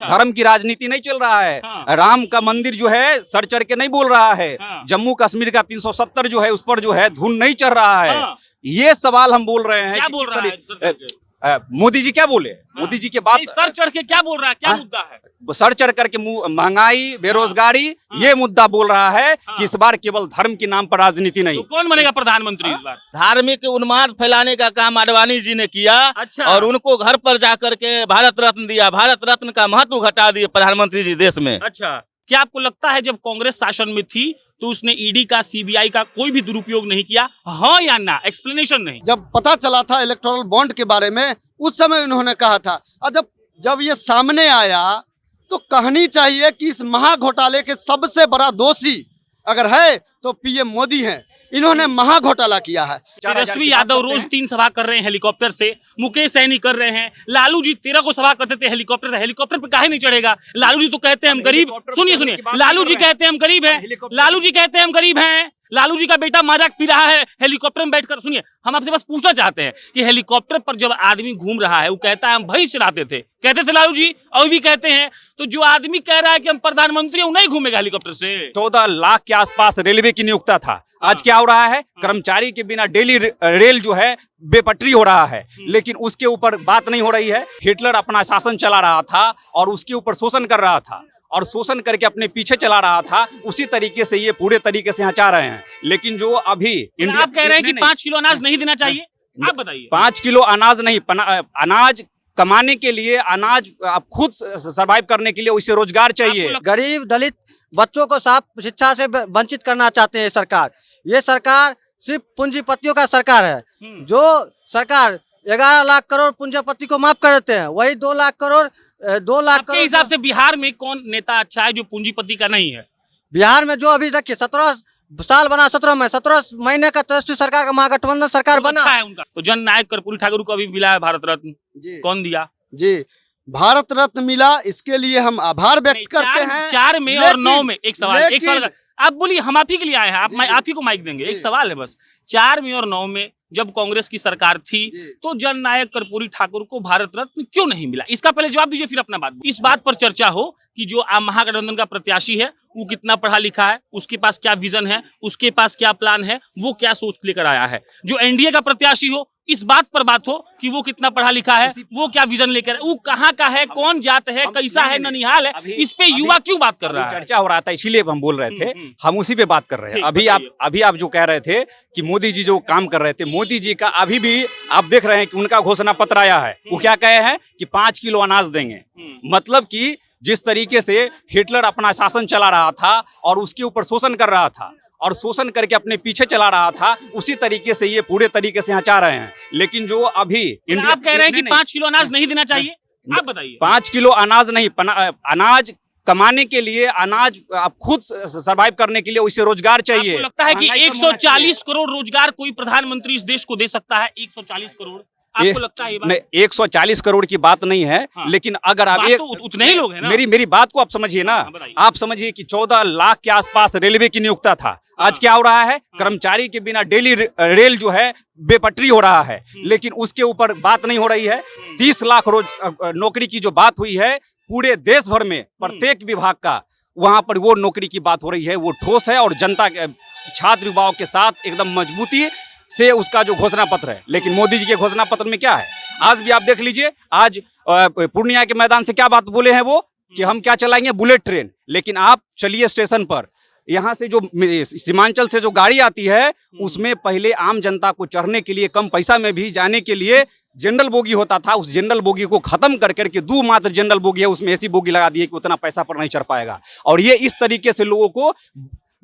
धर्म की राजनीति नहीं चल रहा है। हाँ। राम का मंदिर जो है सर चढ़ के नहीं बोल रहा है। हाँ। जम्मू कश्मीर का 370 जो है उस पर जो है धुन नहीं चढ़ रहा है। हाँ। ये सवाल हम बोल रहे हैं। क्या कि बोल किस रहा है तरी- सर चढ़ के? मोदी जी क्या बोले? हाँ। मोदी जी के बात नहीं, सर चढ़ के क्या बोल रहा है, क्या हाँ? मुद्दा है? सर चढ़ करके महंगाई, बेरोजगारी, हाँ। ये मुद्दा बोल रहा है हाँ। कि इस बार केवल धर्म के नाम पर राजनीति नहीं। तो कौन बनेगा प्रधानमंत्री इस बार? धार्मिक उन्माद फैलाने का काम आडवाणी जी ने किया। अच्छा। और उनको घर पर जाकर के भारत रत्न दिया। भारत रत्न का महत्व घटा दिए प्रधानमंत्री जी देश में। अच्छा, क्या आपको लगता है जब कांग्रेस शासन में थी तो उसने ईडी का, सीबीआई का कोई भी दुरुपयोग नहीं किया? हाँ या ना? एक्सप्लेनेशन नहीं। जब पता चला था इलेक्टोरल बॉन्ड के बारे में उस समय उन्होंने कहा था। और जब ये सामने आया तो कहनी चाहिए कि इस महा घोटाले के सबसे बड़ा दोषी अगर है तो पीएम मोदी हैं। इन्होंने महा घोटाला किया है। तेजस्वी यादव रोज 3 सभा कर रहे हैं हेलीकॉप्टर से, मुकेश सहनी कर रहे हैं, लालू जी 13 को सभा करते थे हेलीकॉप्टर से। हेलीकॉप्टर पे काहे नहीं चढ़ेगा? लालू जी तो कहते हैं हम गरीब। सुनिए, लालू जी कहते हैं हम गरीब हैं। लालू जी कहते हैं हम गरीब हैं। लालू जी का बेटा मजाक पी रहा है हेलीकॉप्टर में बैठकर। सुनिए, हम आपसे बस पूछना चाहते हैं कि हेलीकॉप्टर पर जब आदमी घूम रहा है वो कहता है हम भैंस चराते थे, कहते थे लालू जी, और भी कहते हैं। तो जो आदमी कह रहा है कि हम प्रधानमंत्री हूं, नहीं घूमेगा हेलीकॉप्टर से। 14 लाख के आसपास रेलवे की नियुक्ता था। आज क्या हो रहा है? कर्मचारी के बिना डेली रेल जो है बेपटरी हो रहा है, लेकिन उसके ऊपर बात नहीं हो रही है। हिटलर अपना शासन चला रहा था और उसके ऊपर शोषण कर रहा था और शोषण करके अपने पीछे चला रहा था। उसी तरीके से ये पूरे तरीके से यहाँ चाह रहे हैं। लेकिन जो अभी इंडिया, आप कह रहे हैं कि 5 किलो अनाज नहीं देना चाहिए? आप बताइए। 5 किलो अनाज नहीं, अनाज कमाने के लिए, अनाज आप खुद सरवाइव करने के लिए उसे रोजगार चाहिए। गरीब दलित बच्चों को साफ शिक्षा से वंचित करना चाहते हैं सरकार। ये सरकार सिर्फ पूंजीपतियों का सरकार है। जो सरकार 11 लाख करोड़ पूंजीपति को माफ कर देते हैं, वही 2 लाख करोड़ आपके हिसाब से बिहार में कौन नेता अच्छा है जो पूंजीपति का नहीं है? बिहार में जो अभी देखिए 17 साल बना, 17 महीने का तेजस्वी सरकार का महागठबंधन सरकार बना अच्छा है उनका। तो जन नायक कर्पूरी ठाकुर को अभी मिला है भारत रत्न, कौन दिया? जी, भारत रत्न मिला, इसके लिए हम आभार व्यक्त करते हैं। 4 में और 9 में एक सवाल आप बोलिए, हम आप ही के लिए आए हैं, आप ही को माइक देंगे। एक सवाल है बस, 4 में और 9 में जब कांग्रेस की सरकार थी तो जननायक कर्पूरी ठाकुर को भारत रत्न क्यों नहीं मिला? इसका पहले जवाब दीजिए, फिर अपना बात। इस बात पर चर्चा हो कि जो महागठबंधन का प्रत्याशी है वो कितना पढ़ा लिखा है, उसके पास क्या विजन है, उसके पास क्या प्लान है, वो क्या सोच लेकर आया है। जो एनडीए का प्रत्याशी हो, इस बात पर बात हो कि वो कितना पढ़ा लिखा है, वो क्या विजन लेकर, वो कहाँ का है, कौन जात है, कैसा है, ननिहाल है, इस पे युवा क्यों बात कर रहा है? चर्चा हो रहा था, इसीलिए हम बोल रहे थे, हम उसी पे बात कर रहे हैं। अभी आप जो कह रहे थे कि मोदी जी जो काम कर रहे थे, मोदी जी का अभी भी आप देख रहे हैं कि उनका घोषणा पत्र आया है। वो क्या कहे हैं कि 5 किलो अनाज देंगे। मतलब कि जिस तरीके से हिटलर अपना शासन चला रहा था और उसके ऊपर शोषण कर रहा था और शोषण करके अपने पीछे चला रहा था, उसी तरीके से ये पूरे तरीके से यहाँ चाह रहे हैं। लेकिन जो अभी इंडिया, आप कह रहे हैं कि 5 किलो अनाज नहीं देना चाहिए? आप बताइए। 5 किलो अनाज नहीं, अनाज कमाने के लिए, अनाज आप खुद सरवाइव करने के लिए उसे रोजगार चाहिए। आपको लगता है कि 140 करोड़ रोजगार कोई प्रधानमंत्री इस देश को दे सकता है? 140 करोड़ आपको लगता है? नहीं, 140 करोड़ की बात नहीं है। हाँ। लेकिन अगर आप तो उतने ही लोग हैं ना। मेरी बात को आप समझिए ना। आप समझिए कि 14 लाख के आसपास रेलवे की नियुक्ता था। आज क्या हो रहा है? कर्मचारी के बिना डेली रेल जो है बेपटरी हो रहा है, लेकिन उसके ऊपर बात नहीं हो रही है। 30 लाख रोज नौकरी की जो बात हुई है पूरे देश भर में प्रत्येक विभाग का, वहां पर वो नौकरी की बात हो रही है, वो ठोस है और जनता के, छात्र युवाओं के साथ एकदम मजबूती से उसका जो घोषणा पत्र है। लेकिन मोदी जी के घोषणा पत्र में क्या है? आज भी आप देख लीजिए, आज पूर्णिया के मैदान से क्या बात बोले हैं वो कि हम क्या चलाएंगे, बुलेट ट्रेन। लेकिन आप चलिए स्टेशन पर, यहाँ से जो सीमांचल से जो गाड़ी आती है उसमें पहले आम जनता को चढ़ने के लिए, कम पैसा में भी जाने के लिए जनरल बोगी होता था। उस जनरल बोगी को खत्म कर करके 2 मात्र जनरल बोगी है, उसमें ऐसी बोगी लगा दी है कि उतना पैसा पर नहीं चढ़ पाएगा। और ये इस तरीके से लोगों को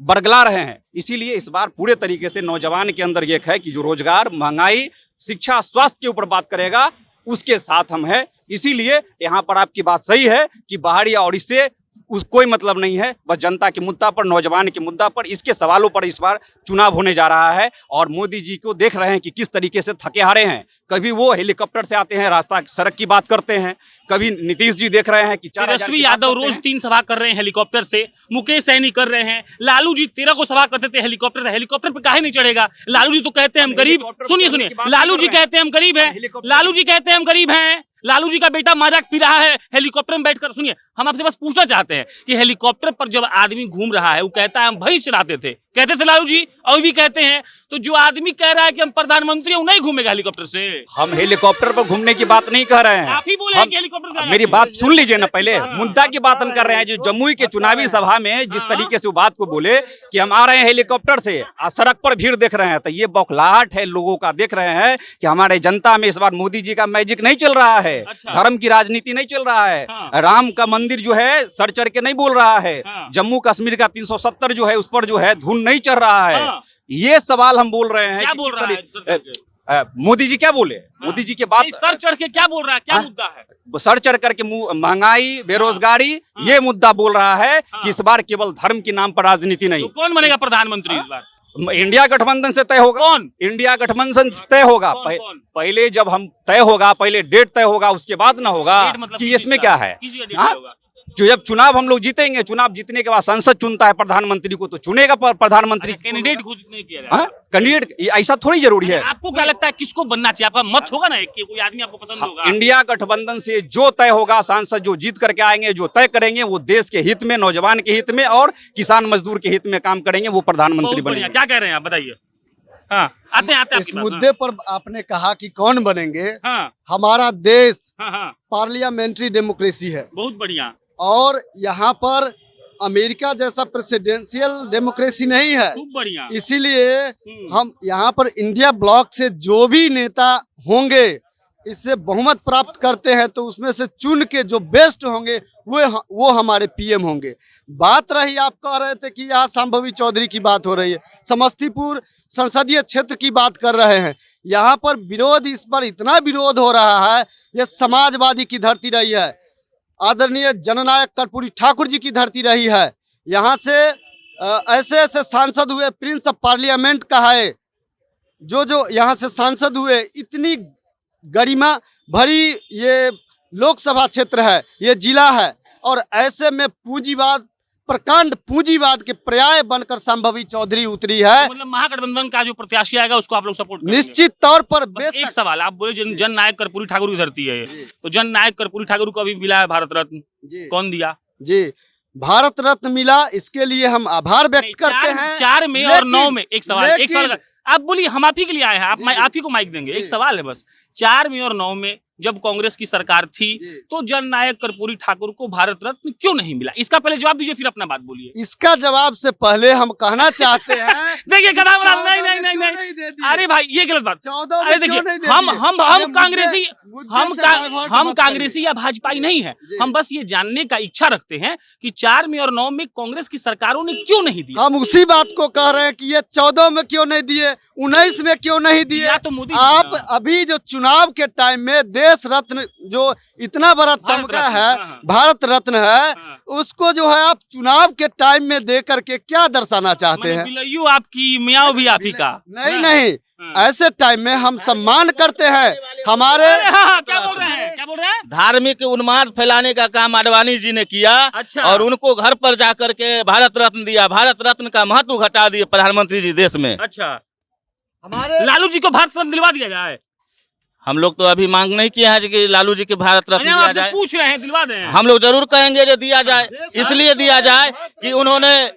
बरगला रहे हैं। इसीलिए इस बार पूरे तरीके से नौजवान के अंदर ये है कि जो रोजगार, महंगाई, शिक्षा, स्वास्थ्य के ऊपर बात करेगा उसके साथ हम हैं। इसीलिए यहाँ पर आपकी बात सही है कि बाहर या और इससे कोई मतलब नहीं है। बस जनता के मुद्दा पर, नौजवान के मुद्दा पर, इसके सवालों पर इस बार चुनाव होने जा रहा है। और मोदी जी को देख रहे हैं कि किस तरीके से थके हारे हैं। कभी वो हेलीकॉप्टर से आते हैं, रास्ता सड़क की बात करते हैं, कभी नीतीश जी देख रहे हैं कि 4,000 तेजस्वी की बात यादव करते रोज हैं। 3 सभा कर रहे हैं हेलीकॉप्टर से, मुकेश सहनी कर रहे हैं, लालू जी 13 को सभा करते थे हेलीकॉप्टर से। हेलीकॉप्टर पे काहे नहीं चढ़ेगा? लालू जी तो कहते हैं हम गरीब, हेलीकॉप्टर सुनिए पे सुनिए, की बात लालू कर जी रहे हैं। कहते हैं हम गरीब हैं, हेलीकॉप्टर- लालू जी कहते हैं हम गरीब हैं, लालू जी का बेटा मजाक पी रहा है हेलीकॉप्टर में बैठकर। सुनिए, हम आपसे बस पूछना चाहते हैं कि हेलीकॉप्टर पर जब आदमी घूम रहा है, वो कहता है हम भैंस चढ़ाते थे, कहते थे लालू जी, और भी कहते हैं, तो जो आदमी कह रहा है कि हम प्रधानमंत्री हैं, वो नहीं घूमेगा हेलीकॉप्टर से। हम हेलीकॉप्टर पर घूमने की बात नहीं कर रहे हैं। आप ही बोले हैं हम- कि हेलीकॉप्टर से आ मेरी जाते बात हैं। सुन लीजिए ना पहले, हाँ। मुद्दा की बात हम कर रहे हैं। जो जमुई के चुनावी सभा में जिस हाँ। तरीके से वो बात को बोले कि हम आ रहे हैं हेलीकॉप्टर से, सड़क पर भीड़ देख रहे हैं, तो ये बौखलाहट है लोगों का। देख रहे हैं कि हमारे जनता में इस बार मोदी जी का मैजिक नहीं चल रहा है, अच्छा। धर्म की राजनीति नहीं चल रहा है, हाँ। राम का मंदिर जो है सर चढ़ के नहीं बोल रहा है, हाँ। जम्मू कश्मीर का 370 जो है उस पर जो है धुन नहीं चढ़ रहा है। हाँ। ये सवाल हम बोल रहे हैं क्या कि बोल किस रहा है तरी- सर चढ़ के? मोदी जी क्या बोले? मोदी जी के बात नहीं, सर चढ़ के क्या बोल रहा है? क्या हाँ? मुद्दा है? सर चढ़ करके महंगाई, बेरोजगारी, हाँ। ये मुद्दा बोल रहा है हाँ। कि इस बार केवल धर्म के नाम पर राजनीति तो नहीं। कौन बनेगा प्रधानमंत्री इस बार? इंडिया गठबंधन से तय होगा। कौन? इंडिया गठबंधन से तय होगा। कौन? कौन? पहले जब हम तय होगा, पहले डेट तय होगा, उसके बाद ना होगा डेट मतलब कि किस इसमें चीज़ क्या का? है। किस चीज़ का डेट हाँ? होगा? जो जब चुनाव हम लोग जीतेंगे, चुनाव जीतने के बाद संसद चुनता है प्रधानमंत्री को, तो चुनेगा प्रधानमंत्री कैंडिडेट घोषित नहीं किया जा हाँ? कैंडिडेट ऐसा थोड़ी जरूरी है। आपको क्या लगता है किसको बनना चाहिए? आपका मत होगा ना, कि कोई आदमी आपको पसंद होगा? इंडिया गठबंधन से जो तय होगा, सांसद जो जीत करके आएंगे, जो तय करेंगे, वो देश के हित में, नौजवान के हित में और किसान मजदूर के हित में काम करेंगे, वो प्रधानमंत्री बहुत बढ़िया। बनेंगे। क्या कह रहे हैं आप, बताइए। हाँ, आते हैं इस आपकी बात। मुद्दे पर आपने कहा कि कौन बनेंगे। हाँ हमारा देश हाँ हाँ, पार्लियामेंट्री डेमोक्रेसी है बहुत बढ़िया। और यहाँ पर अमेरिका जैसा प्रेसिडेंशियल डेमोक्रेसी नहीं है। खूब बढ़िया। इसीलिए हम्म। हम यहाँ पर इंडिया ब्लॉक से जो भी नेता होंगे, इससे बहुमत प्राप्त करते हैं, तो उसमें से चुन के जो बेस्ट होंगे वो हमारे पीएम होंगे। बात रही, आप कह रहे थे कि यहाँ संभवी चौधरी की बात हो रही है, समस्तीपुर संसदीय क्षेत्र की बात कर रहे हैं। यहाँ पर विरोध, इस पर इतना विरोध हो रहा है, ये समाजवादी की धरती रही है, आदरणीय जननायक कर्पूरी ठाकुर जी की धरती रही है। यहाँ से ऐसे ऐसे सांसद हुए, प्रिंस ऑफ पार्लियामेंट का है, जो यहाँ से सांसद हुए, इतनी गरिमा भरी ये लोकसभा क्षेत्र है, ये जिला है, और ऐसे में पूंजीवाद, प्रकांड पूंजीवाद के पर्याय बनकर संभवी चौधरी उतरी है। मतलब महागठबंधन का जो प्रत्याशी आएगा उसको आप लोग सपोर्ट करेंगे? निश्चित तौर पर बस एक बेशक। सवाल, आप बोले जन नायक कर्पूरी ठाकुर की धरती है ये, जी। तो जन नायक कर्पूरी ठाकुर को अभी मिला है भारत रत्न, जी कौन दिया? जी, भारत रत्न मिला, इसके लिए हम आभार व्यक्त करते हैं। 4 में और 9 में एक सवाल, एक लेकिन- सवाल आप बोलिए, हम आप ही के लिए आए हैं, आप जी। आप ही को माइक देंगे। एक जी। सवाल है बस, 4 में और 9 में जब कांग्रेस की सरकार थी, जी। तो जननायक कर्पूरी ठाकुर को भारत रत्न क्यों नहीं मिला? इसका पहले जवाब दीजिए, फिर अपना बात बोलिए। इसका जवाब से पहले हम कहना चाहते हैं देखिए गधा बना, 14 नहीं में नहीं नहीं क्यों नहीं, दे दिए? अरे भाई ये गलत बात। 14 में अरे क्यों देखिए, नहीं दे हम दिए? हम ये हम मुद्दे- कांग्रेसी, मुद्दे हम से divert हम मत कांग्रेसी या भाजपाई नहीं है, जी। हम बस ये जानने का इच्छा रखते हैं कि 4 में और 9 में कांग्रेस की सरकारों ने क्यों नहीं करिए। दिया? हम उसी बात को कह रहे हैं कि ये 14 में क्यों नहीं दिए, 19 में क्यों नहीं दिए। दिया तो मोदी जी आप ने। अभी जो चुनाव के टाइम में देश रत्न, जो इतना बड़ा भारत तमगा रत्न, है, हाँ, हाँ। भारत रत्न है, हाँ। उसको जो है आप चुनाव के टाइम में दे करके क्या दर्शाना चाहते मैंने हैं? बिलैयू आपकी, मियाँ भी आप ही का। नहीं हाँ। नहीं, हाँ। ऐसे टाइम में हम सम्मान करते हैं हमारे। अरे हाँ हाँ, क्या बोल रहे हैं, क्या बोल रहे हैं? धार्मिक उन्माद फैलाने का काम आडवाणी जी ने किया अच्छा। और उनको घर पर जाकर के भारत रत्न दिया। भारत रत्न का महत्व घटा दिए प्रधानमंत्री जी देश में। अच्छा, हमारे लालू जी को भारत रत्न दिलवा दिया जाए? हम लोग तो अभी मांग नहीं किए हैं कि लालू जी के भारत रत्न अरे हम दिया आपसे जाए। पूछ रहे हैं, दिलवा दें। हम लोग जरूर कहेंगे कि दिया जाए, इसलिए दिया जाए कि उन्होंने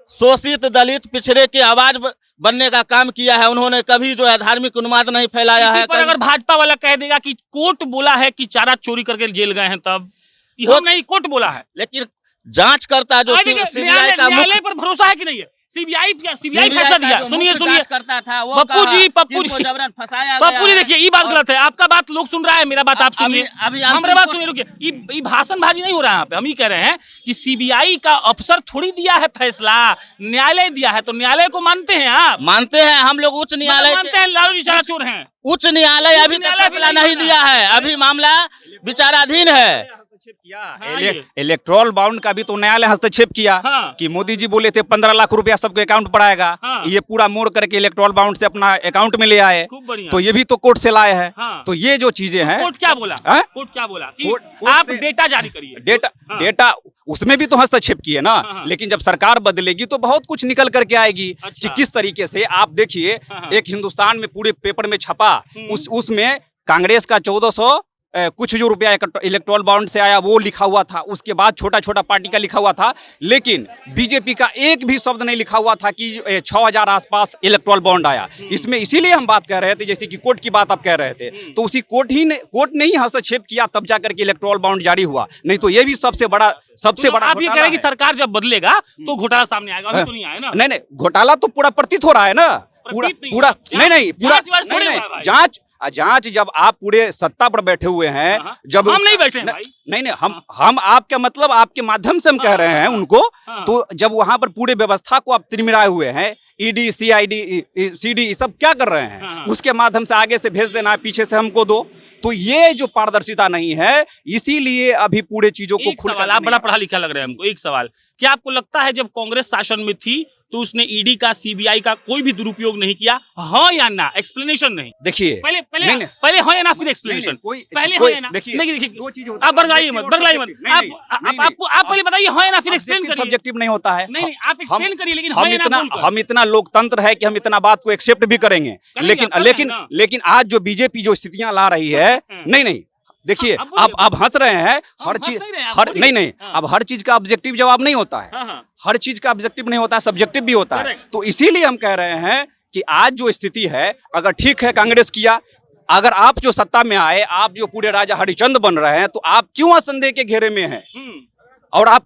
शोषित, दलित, पिछड़े की आवाज बनने का काम किया है। उन्होंने कभी जो है धार्मिक उन्माद नहीं फैलाया इसी है। पर अगर भाजपा वाला कह देगा कि कोर्ट बोला है कि चारा चोरी करके जेल गए हैं, तब ये हम नहीं, कोर्ट बोला है। लेकिन जांच करता जो सीबीआई का न्यायालय पर भरोसा है कि नहीं है? सीबीआई फैसला दिया। सुनिए सुनिए, करता था वो पप्पू जी, जबरन फंसाया पप्पू जी गया है। देखिए, ये बात गलत है। आपका बात लोग सुन रहा है, मेरा बात आप सुनिए। अभी हमारा बात सुनिए, रुकिए। ये भाषणबाजी नहीं हो रहा है यहाँ पे। हम ये कह रहे हैं कि सीबीआई का अफसर थोड़ी दिया है फैसला, न्यायालय दिया है, तो न्यायालय को मानते हैं आप? मानते हैं हम लोग। उच्च न्यायालय मानते हैं लालू जी चारा चोर हैं? उच्च न्यायालय अभी तक न्यायालय फैसला भी नहीं नहीं दिया है, अभी मामला विचाराधीन है। हस्तक्षेप किया हाँ, ये। इलेक्ट्रोल बाउंड का भी तो न्यायालय हस्तक्षेप किया हाँ। कि मोदी जी बोले थे 15 लाख रुपया सबके अकाउंट पर आएगा। हाँ। ये पूरा मोड़ करके इलेक्ट्रोल बाउंड से अपना अकाउंट में ले आए, खूब बढ़िया। तो ये भी तो कोर्ट से लाए हैं। हाँ। तो ये जो चीजें हैं, कोर्ट क्या बोला? हाँ? कोर्ट क्या बोला कि कोर्ट आप से- डेटा जारी करिए। हाँ। डेटा उसमें भी तो हस्तक्षेप किए ना। हाँ। लेकिन जब सरकार बदलेगी तो बहुत कुछ निकल करके आएगी अच्छा। कि किस तरीके से आप देखिए। हाँ। एक हिंदुस्तान में पूरे पेपर में छपा, हम्म। उसमें कांग्रेस का 1400 कुछ जो रुपया इलेक्ट्रोल बाउंड से आया वो लिखा हुआ था। उसके बाद छोटा छोटा पार्टी का लिखा हुआ था, लेकिन बीजेपी का एक भी शब्द नहीं लिखा हुआ था कि 6000 आसपास इलेक्ट्रोल बाउंड आया। इसमें इसीलिए हम बात कर रहे थे, जैसे कि कोर्ट की बात आप कह रहे थे, तो उसी कोर्ट ने ही हस्तक्षेप किया, तब जाकर के इलेक्ट्रोल बाउंड जारी हुआ। नहीं तो ये भी सबसे बड़ा तो आप ये कह रहे हैं कि है। सरकार जब बदलेगा तो घोटाला सामने आएगा, अभी तो नहीं आया ना। नहीं घोटाला तो पूरा प्रतीत हो रहा है ना। पूरा प्रतीत नहीं पूरा है। नहीं जांच वांच थोड़ी हुआ है भाई। जांच जब आप पूरे सत्ता पर बैठे हुए हैं, हाँ। जब हम नहीं बैठे हैं भाई। नहीं हम आपके मतलब आपके माध्यम से हम कह रहे हैं उनको। हाँ। तो जब वहां पर पूरे व्यवस्था को आप तिरमिराए हुए हैं, ईडी सीआईडी सीडी सब क्या कर रहे हैं, हाँ। उसके माध्यम से आगे से भेज देना है, पीछे से हमको दो। तो ये जो पारदर्शिता नहीं है, इसीलिए अभी पूरे चीजों को एक सवाल, आप बड़ा पढ़ा लिखा लग रहा है हमको। एक सवाल, क्या आपको लगता है जब कांग्रेस शासन में थी तो उसने ईडी का, सीबीआई का कोई भी दुरुपयोग नहीं किया? हाँ या ना? एक्सप्लेनेशन नहीं। देखिए पहले हाँ या ना, फिर एक्सप्लेनेशन। पहले हाँ या ना? देखिए दो चीज आप बरगलाइए मत। आप पहले बताइए हाँ या ना, फिर एक्सप्लेन करिए। सब्जेक्टिव नहीं होता है। नहीं आप एक्सप्लेन करिए, लेकिन हाँ या ना बोलकर। हम इतना लोकतंत्र है कि हम इतना बात को एक्सेप्ट भी करेंगे, लेकिन आज जो बीजेपी जो स्थितियां ला रही है, नहीं देखिए, अब हंस रहे हैं हर चीज, अब हर चीज का ऑब्जेक्टिव जवाब नहीं होता है। हर चीज का ऑब्जेक्टिव नहीं होता है, सब्जेक्टिव भी होता है। तो इसीलिए हम कह रहे हैं कि आज जो स्थिति है, अगर ठीक है कांग्रेस किया, अगर आप जो सत्ता में आए, आप जो पूरे राजा हरिचंद बन रहे हैं, तो आप क्यों असंदेह के घेरे में हैं? और आप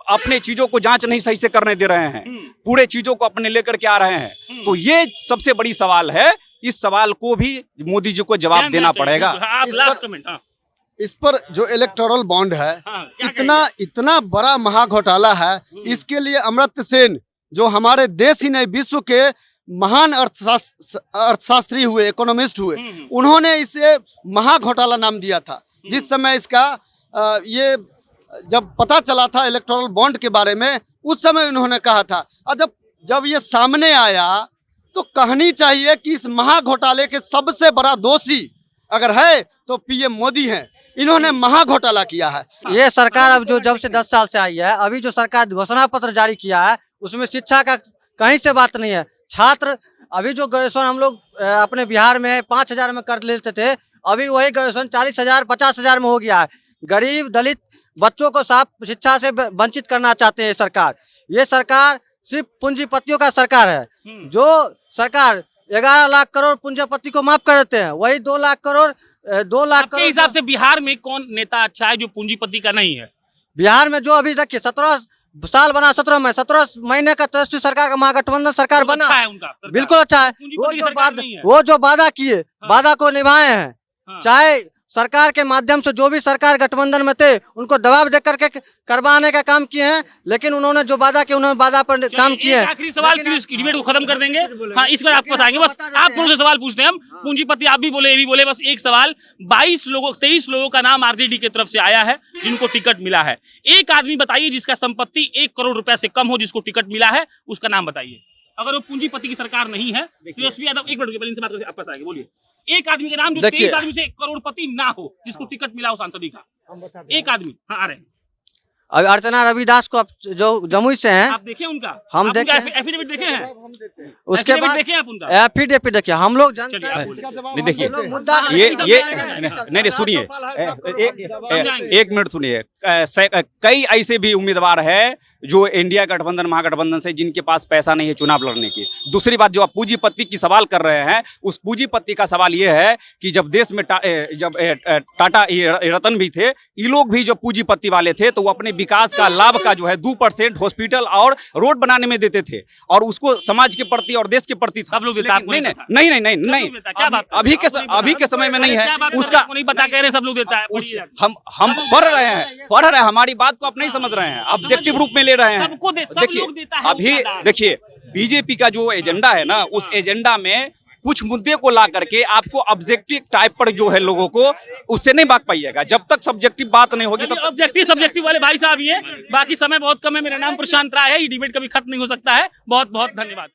अपने चीजों को जांच नहीं सही से करने दे रहे हैं, पूरे चीजों को अपने लेकर के आ रहे हैं। तो ये सबसे बड़ी सवाल है, इस सवाल को भी मोदी जी को जवाब देना पड़ेगा। इस पर जो इलेक्टोरल बॉन्ड है, इतना बड़ा महाघोटाला है। इसके लिए अमर्त्य सेन, जो हमारे देश ही नहीं विश्व के महान अर्थशास्त्री हुए, इकोनॉमिस्ट हुए, उन्होंने इसे महाघोटाला नाम दिया था। जिस समय इसका ये जब पता चला था इलेक्टोरल बॉन्ड के बारे में, उस समय उन्होंने कहा था। और जब ये सामने आया तो कहनी चाहिए कि इस महाघोटाले के सबसे बड़ा दोषी अगर है तो पीएम मोदी हैं। इन्होंने महाघोटाला किया है। ये सरकार अब जो जब से 10 साल से आई है, अभी जो सरकार घोषणा पत्र जारी किया है, उसमें शिक्षा का कहीं से बात नहीं है। छात्र अभी जो ग्रेजुएशन हम लोग अपने बिहार में 5000 में कर लेते थे, अभी वही ग्रेजुएशन 40,000 50,000 में हो गया है। गरीब दलित बच्चों को साफ शिक्षा से वंचित करना चाहते हैं सरकार। ये सरकार सिर्फ पूंजीपतियों का सरकार है। जो सरकार 11 लाख करोड़ पूंजीपति को माफ कर देते हैं, वही 2 लाख करोड़ आपके हिसाब से बिहार में कौन नेता अच्छा है जो पूंजीपति का नहीं है? बिहार में जो अभी देखिए 17 साल बना, 17 महीने का तेजस्वी सरकार का महागठबंधन सरकार बना, अच्छा है उनका, बिल्कुल अच्छा है। वो जो वादा किए, वादा को निभाए हैं। चाहे सरकार के माध्यम से जो भी सरकार गठबंधन में थे, उनको दबाव देकर के करवाने का काम किए हैं, लेकिन उन्होंने जो वादा किया, उन्होंने वादा पर काम किए हैं। आखिरी सवाल, फिर इस डिबेट को खत्म कर देंगे। हाँ, इस पर आपके पास आएंगे। बस आप दोनों से सवाल पूछते हैं हम। पूंजीपति आप भी बोले, ये भी बोले। बस एक सवाल, 23 लोगों का नाम आरजेडी की तरफ से आया है जिनको टिकट मिला है। एक आदमी बताइए जिसका संपत्ति 1 करोड़ रुपए से कम हो, जिसको टिकट मिला है, उसका नाम बताइए। अगर वो पूंजीपति की सरकार नहीं है, तेजस्वी यादव, एक मिनट इनसे बात करके आपस आएंगे, बोलिए। एक आदमी के नाम जो 23 आदमी से करोड़पति ना हो, जिसको टिकट मिला हो सांसदी का, एक आदमी। हाँ, आ रहे हैं। अभी अर्चना रविदास को जो जमुई से हैं, आप देखे उनका? हम देखे, एफिडेविट देखे हैं? उसके बाद देखे आप उनका एफिडेविट देखिए। हम लोग जानते नहीं, देखिए मुद्दा ये नहीं सुनिए, एक मिनट सुनिए। कई ऐसे भी उम्मीदवार है जो इंडिया गठबंधन महागठबंधन से, जिनके पास पैसा नहीं है चुनाव लड़ने की। दूसरी बात, जो आप पूंजीपति की सवाल कर रहे हैं, उस पूंजीपति का सवाल ये है कि जब देश में जब टाटा रतन भी थे, ये लोग भी जो पूंजीपति वाले थे, तो वो अपने विकास का लाभ का जो है 2% हॉस्पिटल और रोड बनाने में देते थे, और उसको समाज के प्रति और देश के प्रति था। सब लोग देता, नहीं, अभी के समय में नहीं है उसका, नहीं पता, कह रहे सब लोग देता है। हम पढ़ रहे हैं, हमारी बात को आप नहीं समझ रहे हैं, ऑब्जेक्टिव रूप में ले रहे हैं। देखिए, अभी देखिए बीजेपी का जो एजेंडा है ना, उस एजेंडा में कुछ मुद्दे को ला करके आपको ऑब्जेक्टिव टाइप पर जो है लोगों को उससे नहीं भाग पाइएगा। जब तक सब्जेक्टिव बात नहीं होगी तब ऑब्जेक्टिव सब्जेक्टिव वाले भाई साहब ये। बाकी समय बहुत कम है। मेरा नाम प्रशांत राय है। ये डिबेट कभी खत्म नहीं हो सकता है। बहुत बहुत धन्यवाद।